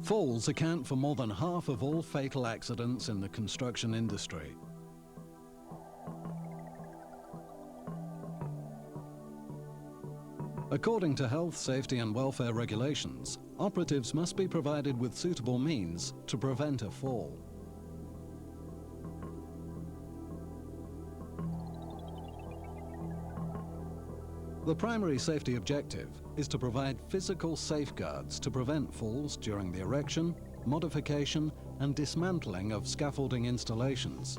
Falls account for more than half of all fatal accidents in the construction industry. According to health, safety and welfare regulations, operatives must be provided with suitable means to prevent a fall. The primary safety objective is to provide physical safeguards to prevent falls during the erection, modification and dismantling of scaffolding installations.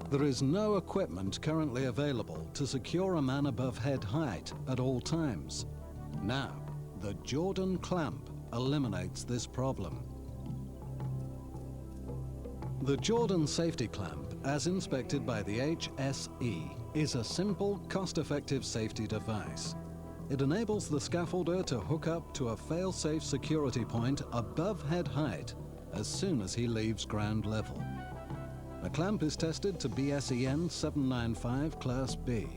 There is no equipment currently available to secure a man above head height at all times. Now, the Jordan clamp eliminates this problem. The Jordan safety clamp, as inspected by the HSE, is a simple, cost-effective safety device. It enables the scaffolder to hook up to a fail-safe security point above head height as soon as he leaves ground level. The clamp is tested to BSEN 795 Class B.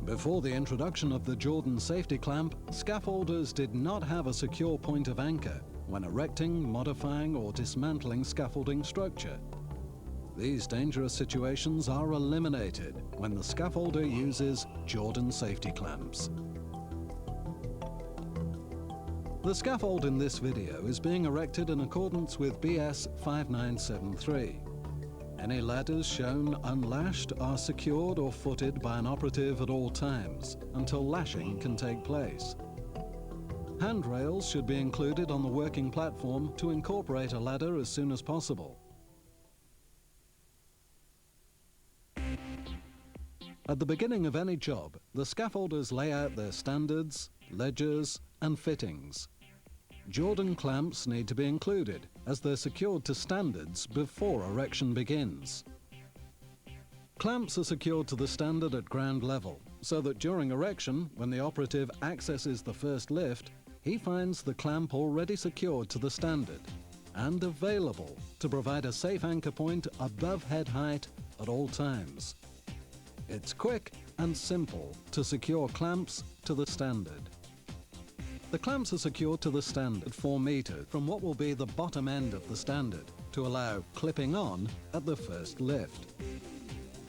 Before the introduction of the Jordan safety clamp, scaffolders did not have a secure point of anchor when erecting, modifying or dismantling scaffolding structure. These dangerous situations are eliminated when the scaffolder uses Jordan safety clamps. The scaffold in this video is being erected in accordance with BS 5973. Any ladders shown unlashed are secured or footed by an operative at all times until lashing can take place. Handrails should be included on the working platform to incorporate a ladder as soon as possible. At the beginning of any job, the scaffolders lay out their standards, ledgers and fittings. Jordan clamps need to be included as they're secured to standards before erection begins. Clamps are secured to the standard at ground level so that during erection, when the operative accesses the first lift, he finds the clamp already secured to the standard and available to provide a safe anchor point above head height at all times. It's quick and simple to secure clamps to the standard. The clamps are secured to the standard 4 meters from what will be the bottom end of the standard to allow clipping on at the first lift.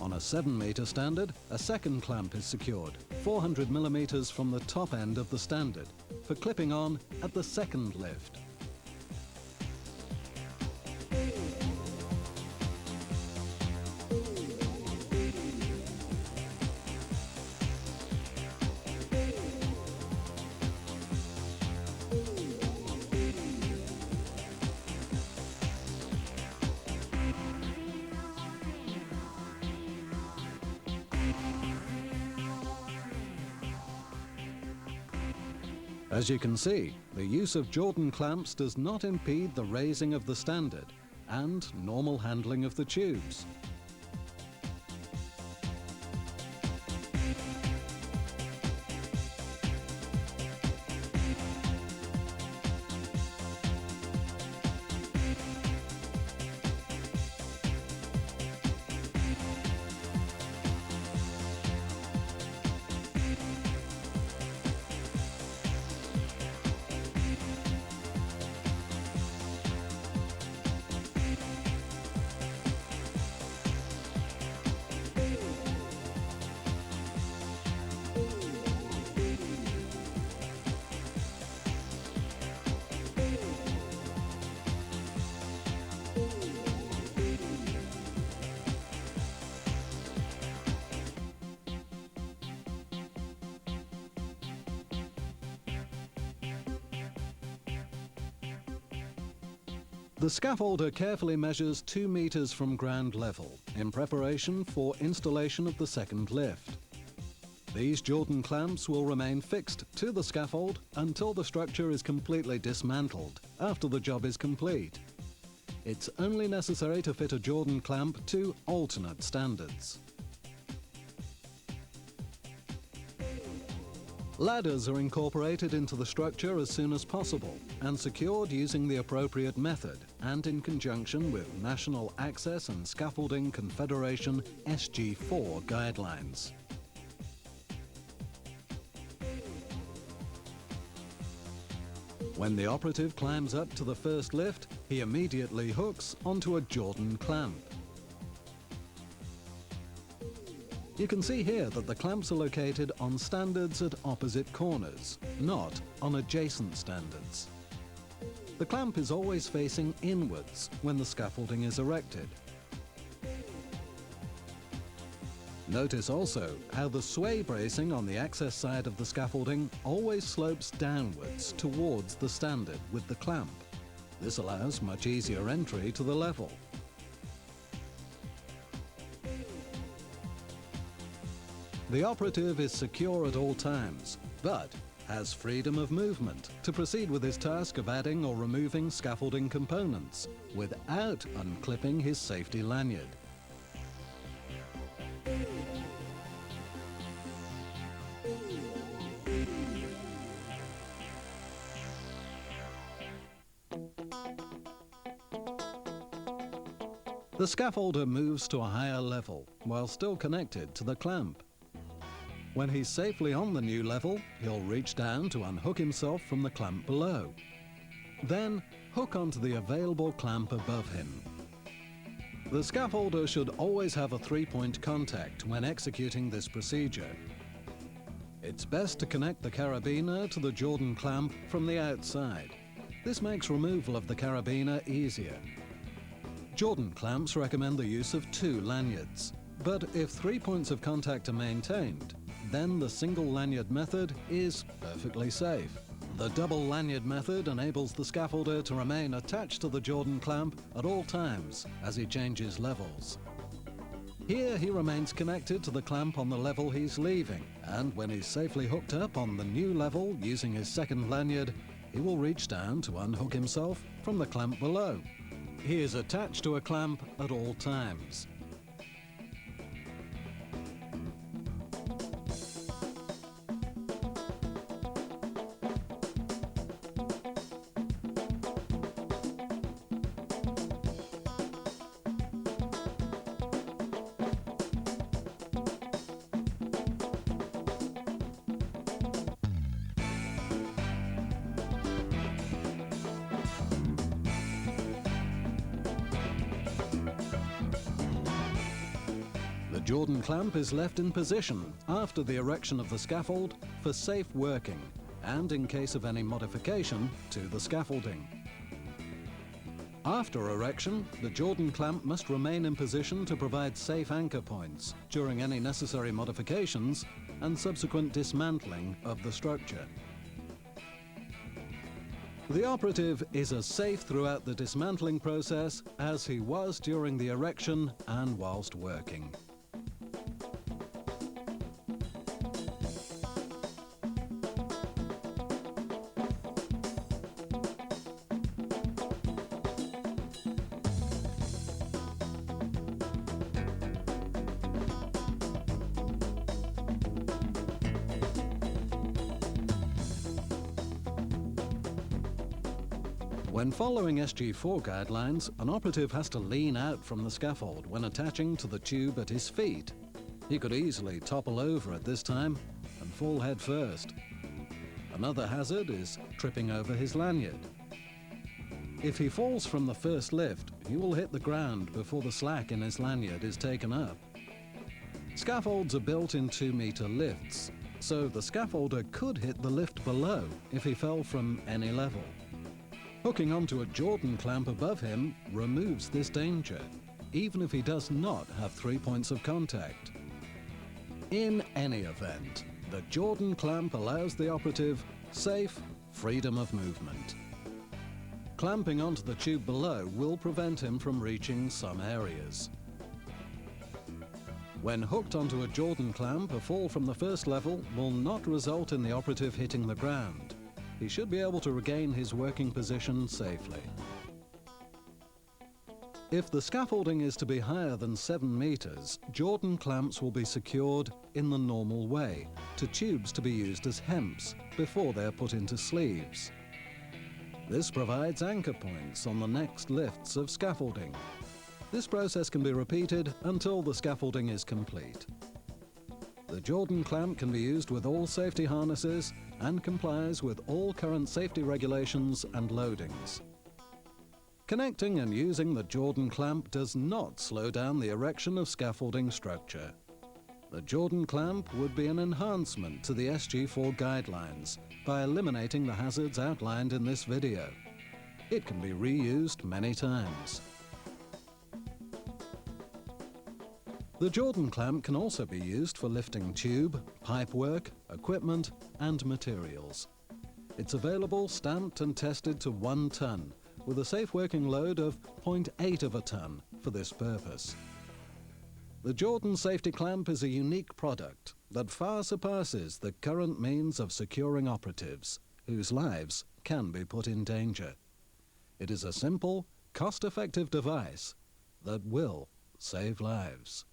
On a 7-meter standard, a second clamp is secured 400 millimeters from the top end of the standard for clipping on at the second lift. As you can see, the use of Jordan clamps does not impede the raising of the standard and normal handling of the tubes. The scaffolder carefully measures 2 meters from ground level in preparation for installation of the second lift. These Jordan clamps will remain fixed to the scaffold until the structure is completely dismantled after the job is complete. It's only necessary to fit a Jordan clamp to alternate standards. Ladders are incorporated into the structure as soon as possible and secured using the appropriate method and in conjunction with National Access and Scaffolding Confederation SG4 guidelines. When the operative climbs up to the first lift, he immediately hooks onto a Jordan clamp. You can see here that the clamps are located on standards at opposite corners, not on adjacent standards. The clamp is always facing inwards when the scaffolding is erected. Notice also how the sway bracing on the access side of the scaffolding always slopes downwards towards the standard with the clamp. This allows much easier entry to the level. The operative is secure at all times, but has freedom of movement to proceed with his task of adding or removing scaffolding components without unclipping his safety lanyard. The scaffolder moves to a higher level while still connected to the clamp. When he's safely on the new level, he'll reach down to unhook himself from the clamp below. Then, hook onto the available clamp above him. The scaffolder should always have a three-point contact when executing this procedure. It's best to connect the carabiner to the Jordan clamp from the outside. This makes removal of the carabiner easier. Jordan clamps recommend the use of 2 lanyards, but if 3 points of contact are maintained, then the single lanyard method is perfectly safe. The double lanyard method enables the scaffolder to remain attached to the Jordan clamp at all times as he changes levels. Here he remains connected to the clamp on the level he's leaving, and when he's safely hooked up on the new level using his second lanyard, he will reach down to unhook himself from the clamp below. He is attached to a clamp at all times. The Jordan clamp is left in position after the erection of the scaffold for safe working and in case of any modification to the scaffolding. After erection, the Jordan clamp must remain in position to provide safe anchor points during any necessary modifications and subsequent dismantling of the structure. The operative is as safe throughout the dismantling process as he was during the erection and whilst working. When following SG4 guidelines, an operative has to lean out from the scaffold when attaching to the tube at his feet. He could easily topple over at this time and fall head first. Another hazard is tripping over his lanyard. If he falls from the first lift, he will hit the ground before the slack in his lanyard is taken up. Scaffolds are built in 2-meter lifts, so the scaffolder could hit the lift below if he fell from any level. Hooking onto a Jordan clamp above him removes this danger, even if he does not have 3 points of contact. In any event, the Jordan clamp allows the operative safe freedom of movement. Clamping onto the tube below will prevent him from reaching some areas. When hooked onto a Jordan clamp, a fall from the first level will not result in the operative hitting the ground. He should be able to regain his working position safely. If the scaffolding is to be higher than 7 meters, Jordan clamps will be secured in the normal way to tubes to be used as hemps before they are put into sleeves. This provides anchor points on the next lifts of scaffolding. This process can be repeated until the scaffolding is complete. The The Jordan clamp can be used with all safety harnesses and complies with all current safety regulations and loadings. Connecting and using the Jordan clamp does not slow down the erection of scaffolding structure. The Jordan clamp would be an enhancement to the SG4 guidelines by eliminating the hazards outlined in this video. It can be reused many times. The Jordan clamp can also be used for lifting tube, pipework, equipment and materials. It's available stamped and tested to 1 ton with a safe working load of 0.8 of a ton for this purpose. The Jordan safety clamp is a unique product that far surpasses the current means of securing operatives, whose lives can be put in danger. It is a simple, cost-effective device that will save lives.